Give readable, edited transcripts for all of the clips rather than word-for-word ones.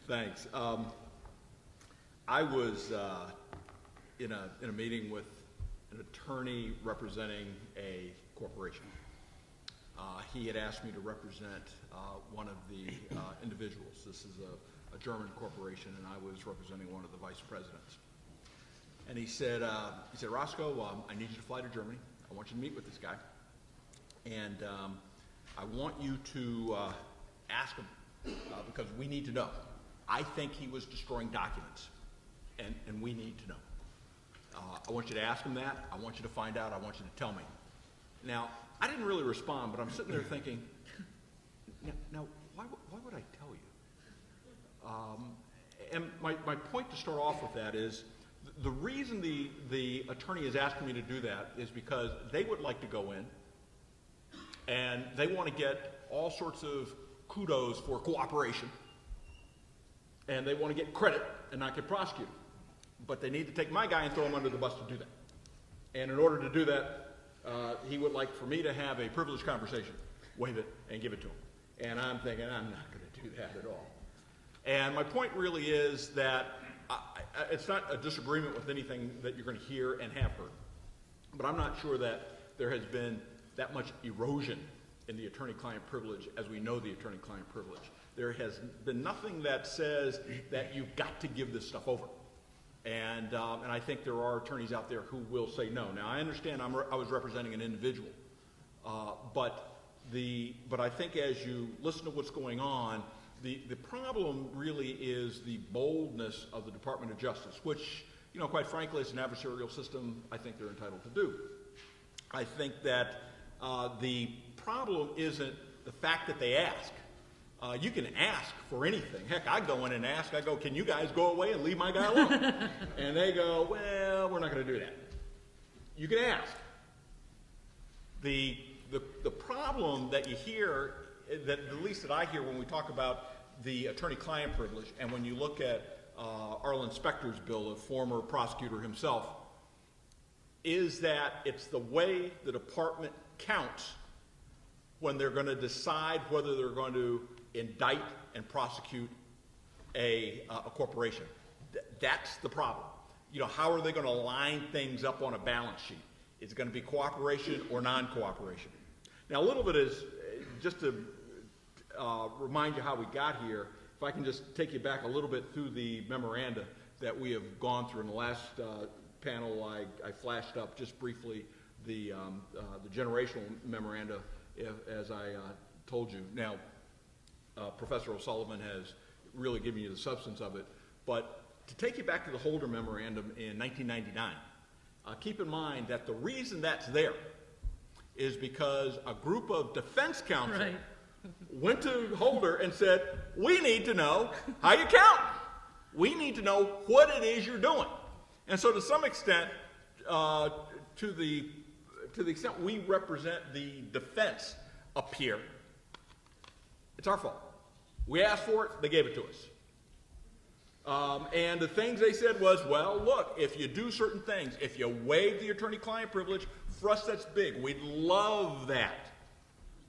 Thanks. I was in a meeting with an attorney representing a corporation. He had asked me to represent one of the individuals. This is a German corporation, and I was representing one of the vice presidents. And he said, Roscoe, I need you to fly to Germany. I want you to meet with this guy. And I want you to ask him, because we need to know. I think he was destroying documents, and we need to know. I want you to ask him that. I want you to find out. I want you to tell me. Now, I didn't really respond, but I'm sitting there thinking, now why would I tell you? And my point to start off with that is, the reason the attorney is asking me to do that is because they would like to go in, and they want to get all sorts of kudos for cooperation, and they want to get credit and not get prosecuted. But they need to take my guy and throw him under the bus to do that. And in order to do that, he would like for me to have a privileged conversation, waive it, and give it to him. And I'm thinking, I'm not going to do that at all. And my point really is that it's not a disagreement with anything that you're going to hear and have heard. But I'm not sure that there has been that much erosion in the attorney-client privilege as we know the attorney-client privilege. There has been nothing that says that you've got to give this stuff over. And I think there are attorneys out there who will say no. Now, I understand I was representing an individual, but I think as you listen to what's going on, the problem really is the boldness of the Department of Justice, which, quite frankly, as an adversarial system, I think they're entitled to do. I think that the problem isn't the fact that they ask. You can ask for anything. Heck, I go in and ask. I go, can you guys go away and leave my guy alone? And they go, well, we're not going to do that. You can ask. The problem that you hear, that at least that I hear when we talk about the attorney-client privilege, and when you look at Arlen Specter's bill, a former prosecutor himself, is that it's the way the department counts when they're going to decide whether they're going to indict and prosecute a corporation. That's the problem. How are they going to line things up on a balance sheet? Is it going to be cooperation or non-cooperation? Now, a little bit is, just to remind you how we got here, if I can just take you back a little bit through the memoranda that we have gone through. In the last panel, I flashed up just briefly the generational memoranda, as I told you. Now, Professor O'Sullivan has really given you the substance of it, but to take you back to the Holder Memorandum in 1999, keep in mind that the reason that's there is because a group of defense counsel went to Holder and said, we need to know how you count. We need to know what it is you're doing. And so to some extent, to the extent we represent the defense up here, it's our fault. We asked for it, they gave it to us. And the things they said was, well, look, if you do certain things, if you waive the attorney-client privilege, for us that's big. We'd love that.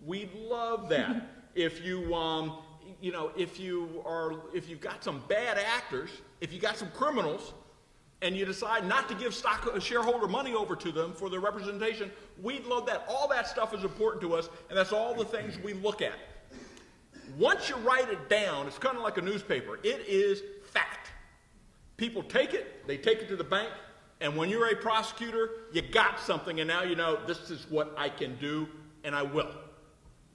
We'd love that. If you've got some bad actors, if you got some criminals, and you decide not to give shareholder money over to them for their representation, we'd love that. All that stuff is important to us, and that's all the things we look at. Once you write it down, it's kind of like a newspaper. It is fact. People take it, they take it to the bank, and when you're a prosecutor, you got something, and now you know this is what I can do, and I will.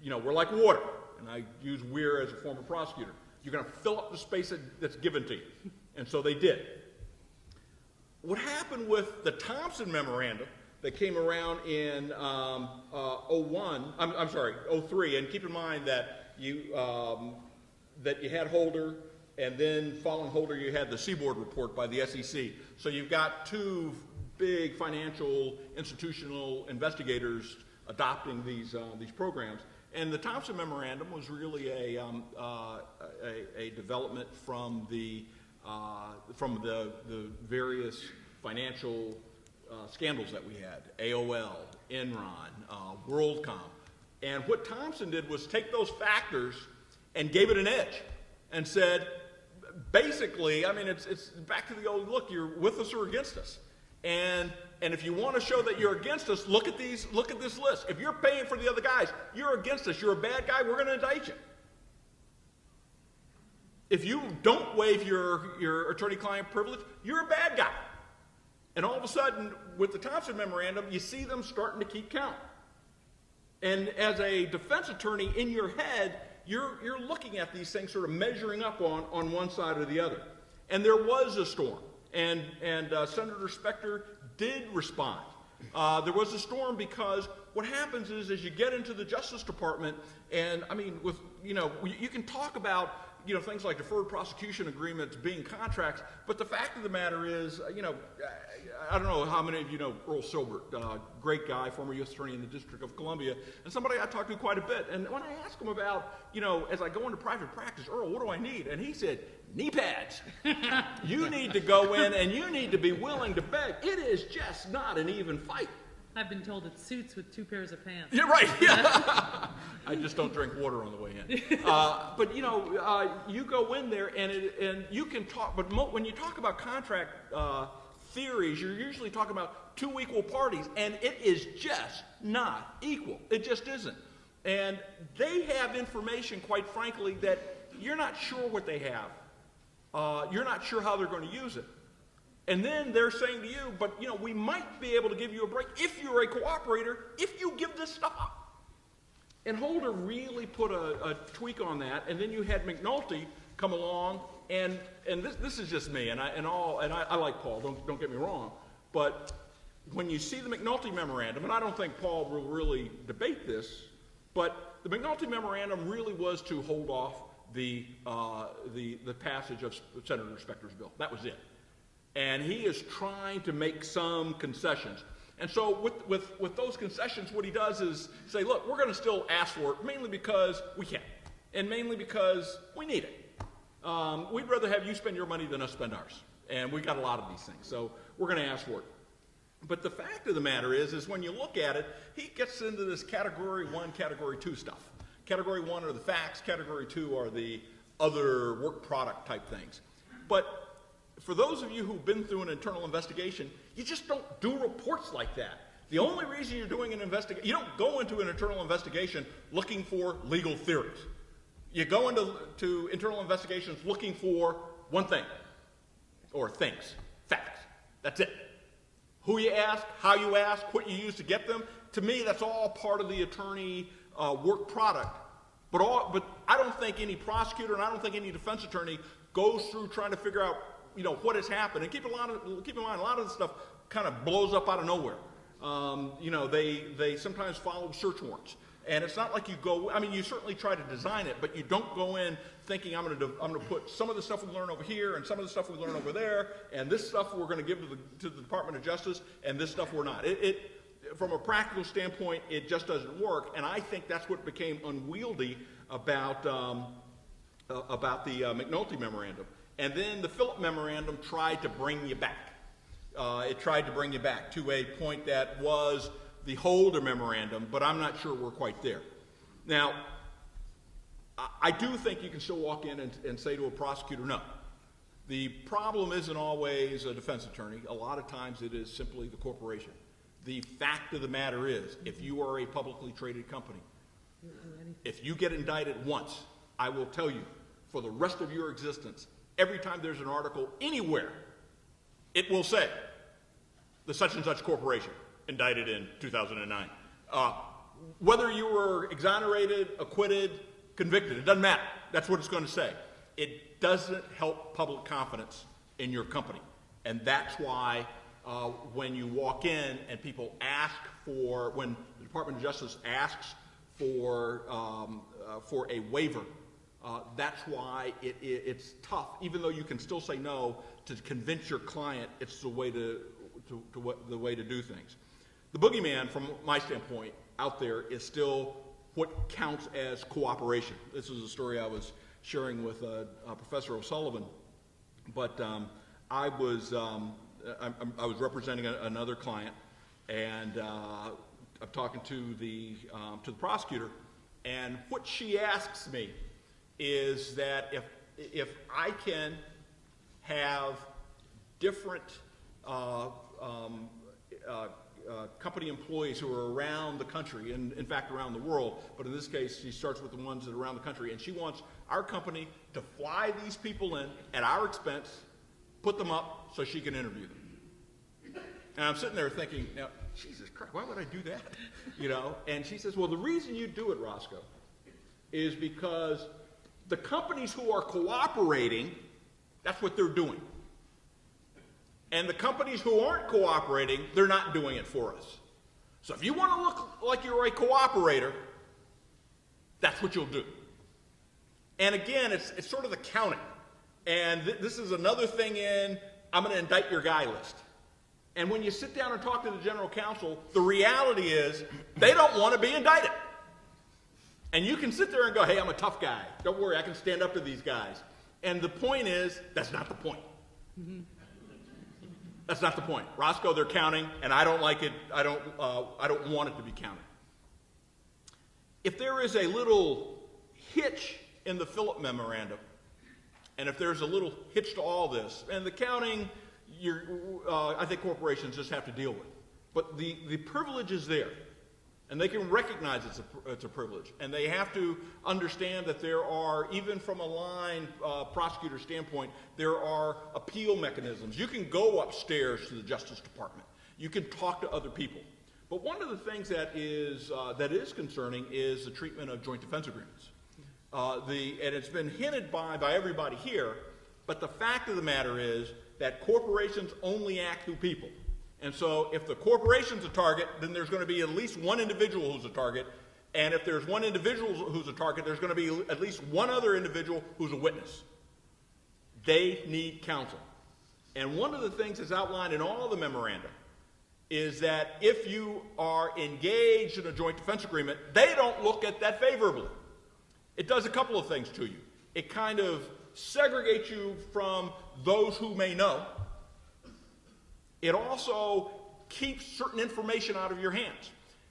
We're like water, and I use we're as a former prosecutor. You're going to fill up the space that's given to you, and so they did. What happened with the Thompson Memorandum that came around in 03, and keep in mind that you had Holder, and then following Holder you had the Seaboard report by the SEC. So you've got two big financial institutional investigators adopting these programs. And the Thompson Memorandum was really a development from the various financial scandals that we had, AOL, Enron, WorldCom. And what Thompson did was take those factors and gave it an edge and said, basically, I mean, it's back to the old, look, you're with us or against us. And if you want to show that you're against us, look at this list. If you're paying for the other guys, you're against us, you're a bad guy, we're going to indict you. If you don't waive your attorney-client privilege, you're a bad guy. And all of a sudden, with the Thompson Memorandum, you see them starting to keep count. And as a defense attorney in your head, you're looking at these things sort of measuring up on one side or the other. And there was a storm. And Senator Specter did respond. There was a storm because what happens is as you get into the Justice Department, and I mean, you can talk about things like deferred prosecution agreements being contracts, but the fact of the matter is, I don't know how many of you know Earl Silbert, great guy, former U.S. Attorney in the District of Columbia, and somebody I talked to quite a bit. And when I asked him about, as I go into private practice, Earl, what do I need? And he said, knee pads. You need to go in and you need to be willing to beg. It is just not an even fight. I've been told it suits with 2 pairs of pants. You're right. Yeah. I just don't drink water on the way in. But you go in there and you can talk. But when you talk about contract theories, you're usually talking about 2 equal parties, and it is just not equal. It just isn't. And they have information, quite frankly, that you're not sure what they have. You're not sure how they're going to use it. And then they're saying to you, but we might be able to give you a break if you're a cooperator, if you give this stuff up. And Holder really put a tweak on that, and then you had McNulty come along, and this is just me, and I like Paul, don't get me wrong, but when you see the McNulty Memorandum, and I don't think Paul will really debate this, but the McNulty Memorandum really was to hold off the passage of Senator Specter's bill. That was it. And he is trying to make some concessions. And so with those concessions, what he does is say, look, we're going to still ask for it, mainly because we can, and mainly because we need it. We'd rather have you spend your money than us spend ours. And we got a lot of these things, so we're going to ask for it. But the fact of the matter is when you look at it, he gets into this Category 1, Category 2 stuff. Category 1 are the facts, Category 2 are the other work product type things. But for those of you who've been through an internal investigation, you just don't do reports like that. The only reason you're doing an investigation, you don't go into an internal investigation looking for legal theories. You go into internal investigations looking for one thing, or things, facts. That's it. Who you ask, how you ask, what you use to get them. To me, that's all part of the attorney work product. But I don't think any prosecutor and I don't think any defense attorney goes through trying to figure out what has happened. And keep in mind, a lot of this stuff kind of blows up out of nowhere. They sometimes follow search warrants. And it's not like you go, I mean, you certainly try to design it, but you don't go in thinking I'm going to put some of the stuff we learn over here and some of the stuff we learn over there, and this stuff we're going to give to the Department of Justice, and this stuff we're not. From a practical standpoint, it just doesn't work, and I think that's what became unwieldy about the McNulty Memorandum. And then the Phillip Memorandum tried to bring you back. It tried to bring you back to a point that was the Holder Memorandum, but I'm not sure we're quite there. Now, I do think you can still walk in and say to a prosecutor, no. The problem isn't always a defense attorney. A lot of times it is simply the corporation. The fact of the matter is, if you are a publicly traded company, if you get indicted once, I will tell you, for the rest of your existence, every time there's an article anywhere, it will say, the such and such corporation, indicted in 2009. Whether you were exonerated, acquitted, convicted, it doesn't matter. That's what it's going to say. It doesn't help public confidence in your company. And that's why when you walk in and people ask when the Department of Justice asks for a waiver, that's why it's tough, even though you can still say no, to convince your client it's the way to do things. The boogeyman, from my standpoint, out there is still what counts as cooperation. This is a story I was sharing with Professor O'Sullivan, but I was representing another client, and I'm talking to the prosecutor, and what she asks me is that if I can have different company employees who are around the country, and in fact around the world, but in this case she starts with the ones that are around the country, and she wants our company to fly these people in at our expense, put them up so she can interview them. And I'm sitting there thinking, now, Jesus Christ, why would I do that? You know, and she says, well, the reason you do it, Roscoe, is because the companies who are cooperating, that's what they're doing. And the companies who aren't cooperating, they're not doing it for us. So if you want to look like you're a cooperator, that's what you'll do. And again, it's sort of the counting. And this is another thing in, I'm going to indict your guy list. And when you sit down and talk to the general counsel, the reality is they don't want to be indicted. And you can sit there and go, hey, I'm a tough guy. Don't worry, I can stand up to these guys. And the point is, that's not the point. Mm-hmm. That's not the point. Roscoe, they're counting, and I don't like it. I don't want it to be counted. If there is a little hitch in the Philip memorandum, and if there's a little hitch to all this, and the counting, I think corporations just have to deal with. But the privilege is there, and they can recognize it's a privilege, and they have to understand that there are, even from a line prosecutor standpoint, there are appeal mechanisms. You can go upstairs to the Justice Department. You can talk to other people. But one of the things that is concerning is the treatment of joint defense agreements. And it's been hinted by everybody here, but the fact of the matter is that corporations only act through people. And so if the corporation's a target, then there's going to be at least one individual who's a target. And if there's one individual who's a target, there's going to be at least one other individual who's a witness. They need counsel. And one of the things that's outlined in all the memoranda is that if you are engaged in a joint defense agreement, they don't look at that favorably. It does a couple of things to you. It kind of segregates you from those who may know. It also keeps certain information out of your hands.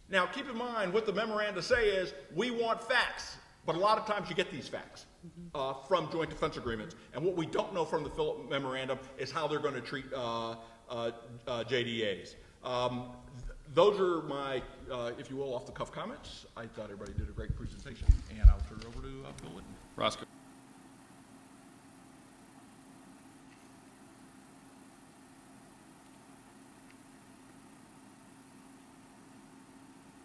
Now, keep in mind, what the memoranda say is, we want facts, but a lot of times you get these facts from joint defense agreements. And what we don't know from the Philip memorandum is how they're going to treat JDAs. Those are my, if you will, off-the-cuff comments. I thought everybody did a great presentation, and I'll turn it over to Bill Litton. Roscoe.